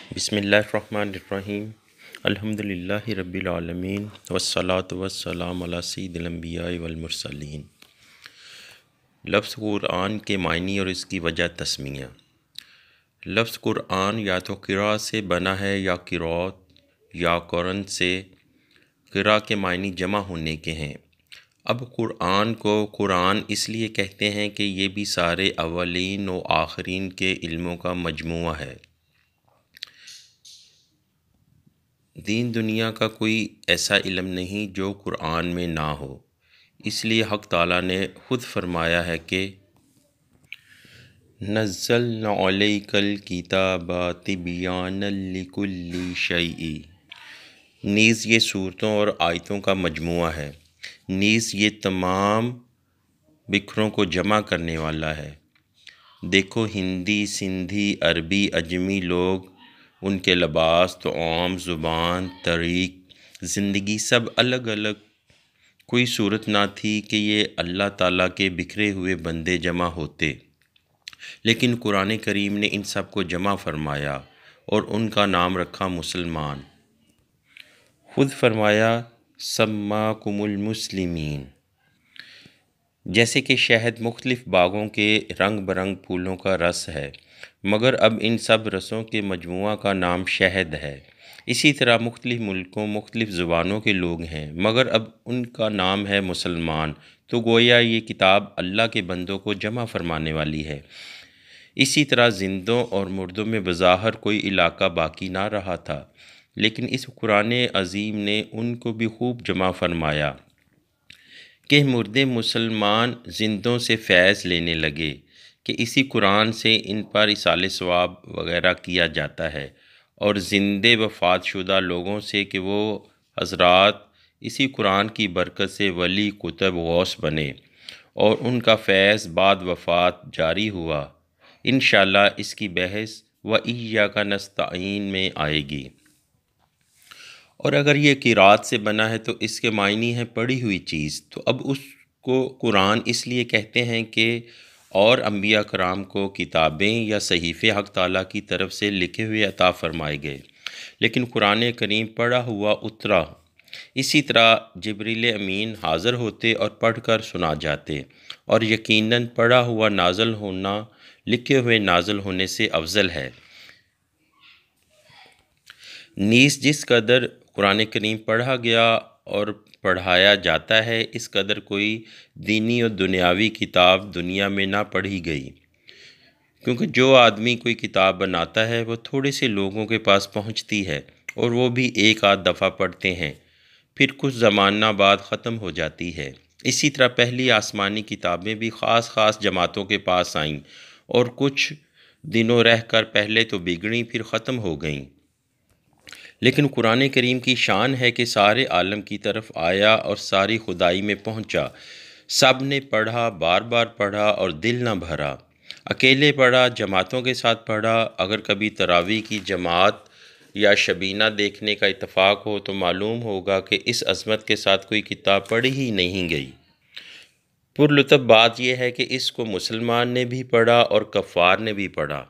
بسم اللہ الرحمن الرحیم الحمدللہ رب العالمین والصلاة والسلام علی سید الانبیاء والمرسلین۔ لفظ قرآن کے معنی اور اس کی وجہ تسمیہ۔ لفظ قرآن یا تو قرأ سے بنا ہے یا قرأت یا قرن سے۔ قرأ کے معنی جمع ہونے کے ہیں۔ اب قرآن کو قرآن اس لیے کہتے ہیں کہ یہ بھی سارے اولین و آخرین کے علموں کا مجموعہ ہے۔ دین دنیا کا کوئی ایسا علم نہیں جو قرآن میں نہ ہو، اس لیے حق تعالیٰ نے خود فرمایا ہے کہ نزلنا علیک الکتاب تبیانا لکل شیء۔ نیز یہ صورتوں اور آیتوں کا مجموعہ ہے، نیز یہ تمام بکھروں کو جمع کرنے والا ہے۔ دیکھو ہندی، سندھی، عربی، اجمی لوگ، ان کے لباس، طعام، زبان، طریق زندگی سب الگ الگ، کوئی صورت نہ تھی کہ یہ اللہ تعالیٰ کے بکھرے ہوئے بندے جمع ہوتے، لیکن قرآن کریم نے ان سب کو جمع فرمایا اور ان کا نام رکھا مسلمان۔ خود فرمایا سماکم المسلمین۔ جیسے کہ شہد مختلف باغوں کے رنگ برنگ پھولوں کا رس ہے، مگر اب ان سب رسوں کے مجموعہ کا نام شہد ہے۔ اسی طرح مختلف ملکوں، مختلف زبانوں کے لوگ ہیں، مگر اب ان کا نام ہے مسلمان۔ تو گویا یہ کتاب اللہ کے بندوں کو جمع فرمانے والی ہے۔ اسی طرح زندوں اور مردوں میں بظاہر کوئی علاقہ باقی نہ رہا تھا، لیکن اس قرآن عظیم نے ان کو بھی خوب جمع فرمایا کہ مردے مسلمان زندوں سے فیض لینے لگے کہ اسی قرآن سے ان پر ایصال ثواب وغیرہ کیا جاتا ہے، اور زندے وفات شدہ لوگوں سے کہ وہ حضرات اسی قرآن کی برکت سے ولی قطب غوث بنے اور ان کا فیض بعد وفات جاری ہوا۔ انشاءاللہ اس کی بحث وَإِيَّاكَ نَسْتَعِينُ میں آئے گی۔ اور اگر یہ قرأت سے بنا ہے تو اس کے معنی ہے پڑھی ہوئی چیز، تو اب اس کو قرآن اس لیے کہتے ہیں کہ اور انبیاء کرام کو کتابیں یا صحیفے حق تعالیٰ کی طرف سے لکھے ہوئے عطا فرمائے گئے، لیکن قرآن کریم پڑھا ہوا اترا۔ اسی طرح جبریل امین حاضر ہوتے اور پڑھ کر سنا جاتے، اور یقیناً پڑھا ہوا نازل ہونا لکھے ہوئے نازل ہونے سے افضل ہے۔ نیز جس قدر قرآن کریم پڑھا گیا اور پڑھایا جاتا ہے، اس قدر کوئی دینی اور دنیاوی کتاب دنیا میں نہ پڑھی گئی، کیونکہ جو آدمی کوئی کتاب بناتا ہے وہ تھوڑے سے لوگوں کے پاس پہنچتی ہے اور وہ بھی ایک آدھ دفعہ پڑھتے ہیں، پھر کچھ زمانہ بعد ختم ہو جاتی ہے۔ اسی طرح پہلی آسمانی کتابیں بھی خاص خاص جماعتوں کے پاس آئیں اور کچھ دنوں رہ کر پہلے تو بگڑیں پھر ختم ہو گئیں، لیکن قرآن کریم کی شان ہے کہ سارے عالم کی طرف آیا اور ساری خدائی میں پہنچا۔ سب نے پڑھا، بار بار پڑھا اور دل نہ بھرا، اکیلے پڑھا، جماعتوں کے ساتھ پڑھا۔ اگر کبھی تراویح کی جماعت یا شبینہ دیکھنے کا اتفاق ہو تو معلوم ہوگا کہ اس عظمت کے ساتھ کوئی کتاب پڑھی ہی نہیں گئی۔ پرلطف بات یہ ہے کہ اس کو مسلمان نے بھی پڑھا اور کفار نے بھی پڑھا۔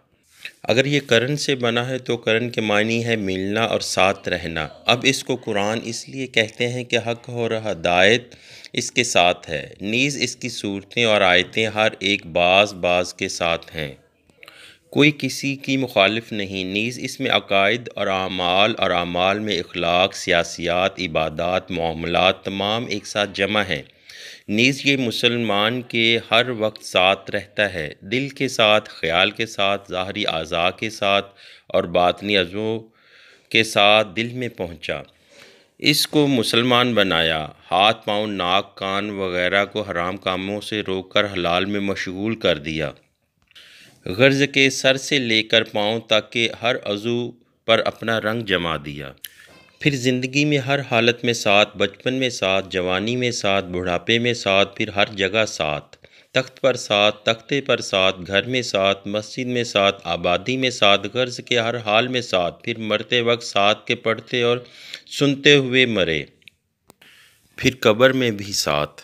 اگر یہ قرن سے بنا ہے تو قرن کے معنی ہے ملنا اور ساتھ رہنا۔ اب اس کو قرآن اس لیے کہتے ہیں کہ حق اور ہدایت اس کے ساتھ ہے، نیز اس کی صورتیں اور آیتیں ہر ایک بعض کے ساتھ ہیں، کوئی کسی کی مخالف نہیں۔ نیز اس میں عقائد اور اعمال میں اخلاق، سیاسیات، عبادات، معاملات تمام ایک ساتھ جمع ہیں۔ نیز یہ مسلمان کے ہر وقت ساتھ رہتا ہے، دل کے ساتھ، خیال کے ساتھ، ظاہری اعضاء کے ساتھ اور باطنی عضو کے ساتھ دل میں پہنچا۔ اس کو مسلمان بنایا، ہاتھ، پاؤں، ناک، کان وغیرہ کو حرام کاموں سے روک کر حلال میں مشغول کر دیا، غرض کے سر سے لے کر پاؤں تک کے ہر عضو پر اپنا رنگ جما دیا۔ پھر زندگی میں ہر حالت میں ساتھ، بچپن میں ساتھ، جوانی میں ساتھ، بڑھاپے میں ساتھ، پھر ہر جگہ ساتھ، تخت پر ساتھ، تختے پر ساتھ، گھر میں ساتھ، مسجد میں ساتھ، آبادی میں ساتھ، غرض کے ہر حال میں ساتھ، پھر مرتے وقت ساتھ کے پڑھتے اور سنتے ہوئے مرے، پھر قبر میں بھی ساتھ۔